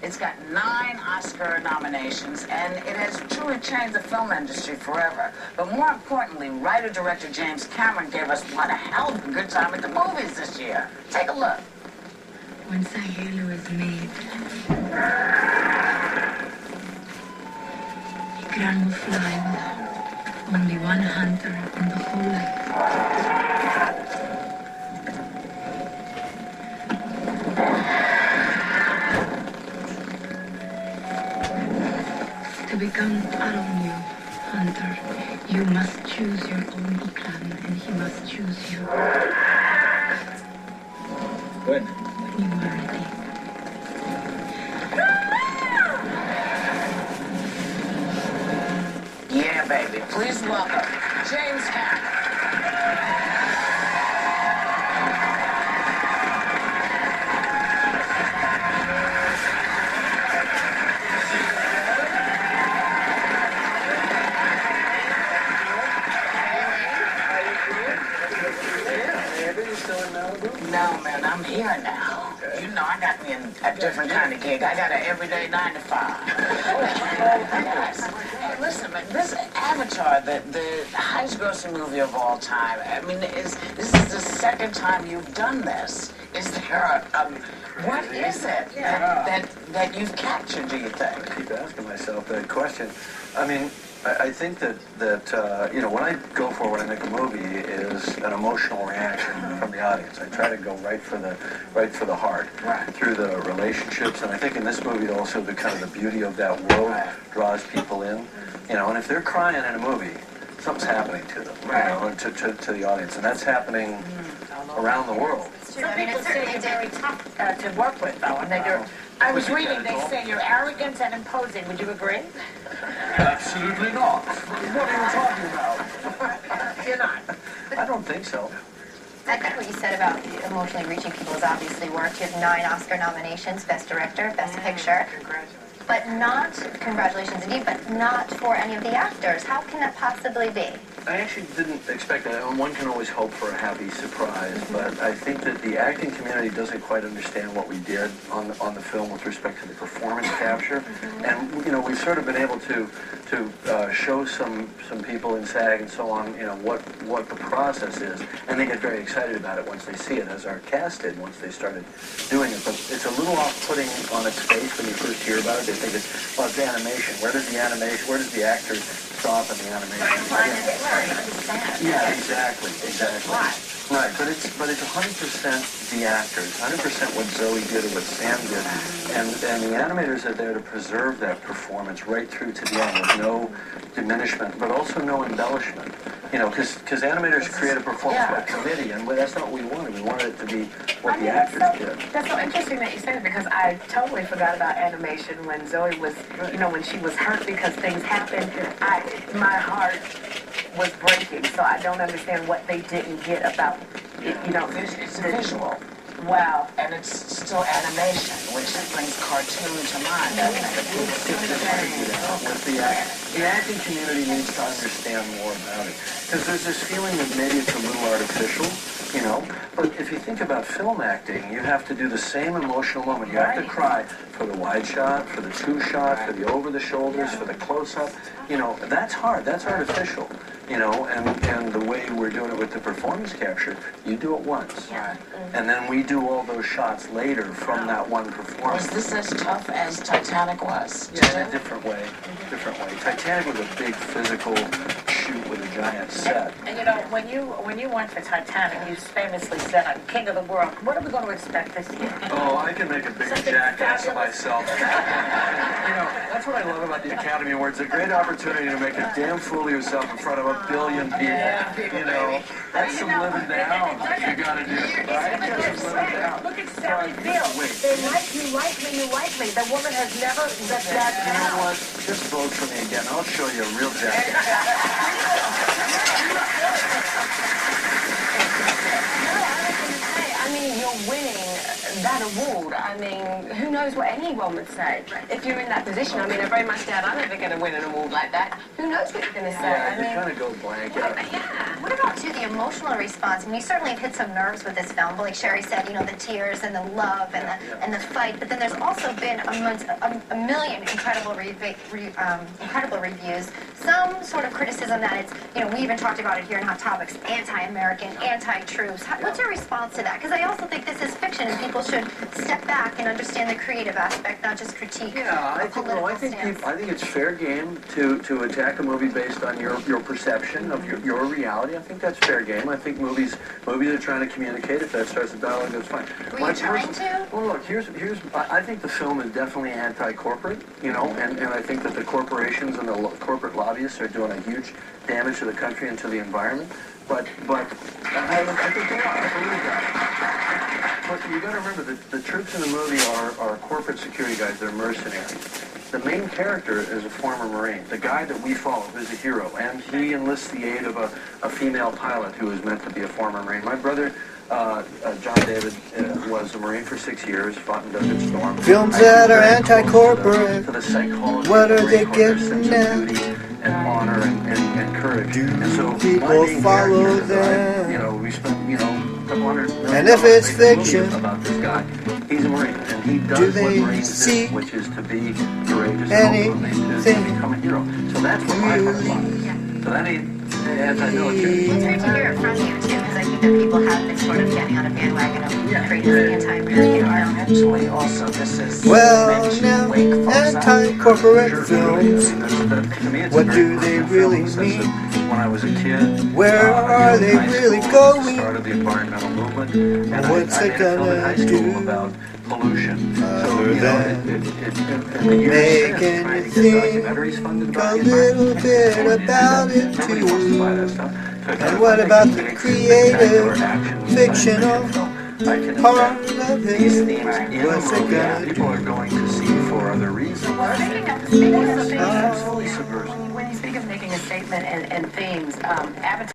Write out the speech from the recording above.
It's got 9 Oscar nominations, and it has truly changed the film industry forever. But more importantly, writer-director James Cameron gave us one hell of a good time at the movies this year. Take a look. Once a halo is made, a ground will fly with only one hunter in the whole life. To become Aronyu, hunter, you must choose your own clan, and he must choose you. When? When you are ready. Yeah, baby. Please welcome James Cameron. No, man, I'm here now. Okay. You know, I got me a different kind of gig. I got an everyday 9 to 5. Yes. Hey, listen, man, this Avatar, the highest grossing movie of all time, I mean, this is the second time you've done this. Is there what is it that you've captured, do you think? I keep asking myself that question. I mean, I think that you know, when I make a movie is an emotional reaction from the audience. I try to go right for the heart, through the relationships, and I think in this movie also the kind of the beauty of that world draws people in. You know, and if they're crying in a movie, something's happening to them, you know, to the audience, and that's happening around the world. Some people say you're very tough to work with, though, and I was reading, they say you're arrogant and imposing. Would you agree? Absolutely not. What are you talking about? You're not. I don't think so. I think what you said about emotionally reaching people has obviously worked. You have 9 Oscar nominations, Best Director, Best Picture. But not, congratulations indeed, but not for any of the actors. How can that possibly be? I actually didn't expect that. One can always hope for a happy surprise, but I think that the acting community doesn't quite understand what we did on the film with respect to the performance capture. And, you know, we've sort of been able to show some people in SAG and so on, you know, what the process is, and they get very excited about it once they see it, as our cast did once they started doing it. But it's a little off-putting on its face when you first hear about it. They think it's, well, it's animation. Where does the actors stop in the animation? Yeah, exactly. Right, but it's 100% the actors, 100% what Zoe did or what Sam did, and the animators are there to preserve that performance right through to the end with no diminishment, but also no embellishment. You know, because animators create a performance by committee, and that's not what we wanted. We wanted it to be what the actors did. That's so interesting that you said it, because I totally forgot about animation when Zoe was, you know, when she was hurt because things happened. My heart was breaking, so I don't understand what they didn't get about it, you know. It's visual. Wow. And it's still animation, which brings cartoon to mind. The acting community needs to understand more about it, because there's this feeling that maybe it's a little artificial, you know. But if you think about film acting, you have to do the same emotional moment. You have to cry for the wide shot, for the two shot, for the over the shoulders, for the close up. You know, that's hard. That's artificial. You know, and the way we're doing it with the performance capture, you do it once, and then we do all those shots later from that one performance. Was this as tough as Titanic was? Yeah, in a different way. Titanic was a big physical shoot with a giant set. And you know, when you went for Titanic, you famously said, "I'm king of the world." What are we going to expect this year? Oh, I can make a big jackass of myself. You know, that's what I love about the Academy Awards. It's a great opportunity to make a damn fool of yourself in front of a billion people. You know, that's some living down that you got to do, right? That's some living down. Look at Sally Field. They like me. The woman has never said that. You know what? Just vote for me again. I'll show you a real jackass. I mean, you're winning that award, I mean, who knows what anyone would say? If you're in that position, I mean, I very much doubt I'm ever going to win an award like that. Who knows what you're going to say? Yeah, I mean, you kind of go blank. yeah. What about, too, the emotional response? I mean, you certainly have hit some nerves with this film, but like Sherry said, you know, the tears and the love and the fight, but then there's also been a million incredible reviews, some sort of criticism that it's, you know, we even talked about it here in Hot Topics, anti-American, anti-troops. What's your response to that? Because I also think this is fiction and people should step back and understand the creative aspect, not just critique I think it's fair game to attack a movie based on your perception of your reality. I think that's fair game. I think movies are trying to communicate. If that starts a dialogue, that's fine. Were you trying to? Well, look, I think the film is definitely anti-corporate, you know, and I think that the corporations and the corporate lobbyists are doing a huge damage to the country and to the environment. But I think they are. I believe that. But you got to remember that the troops in the movie are corporate security guys. They're mercenaries. The main character is a former Marine, the guy that we follow, who's a hero, and he enlists the aid of a female pilot who is meant to be a former Marine. My brother, John David, was a Marine for 6 years, fought in Desert Storm. Films that are anti-corporate, to the psychology what of are the they Marine Corps, their getting sense of at? duty and honor and courage. Do and so people my main follow character them? design, you know, we spent, you know, And if it's fiction, about this guy, he's a Marine, and he does do what they Marines see do, which is to be courageous and hopefully to become a hero. So that's what my heart is. So that ain't anti-military. It's great to hear it from you, too, because I think that people have been sort of getting on a bandwagon of creating this anti-American film. Actually, also, this is well, now, anti-corporate films, what do they really mean? When I was a kid, Where are they really going? Started the environmental movement, and What's I it made a film in gonna high school do? about pollution. Other you know, than making you you think a little bit about it too. And what about the creative, fictional part of it? These themes What's it gonna people are going to see for other reasons. Speaking of Absolutely subversive. when you speak of making a statement and themes, Avatar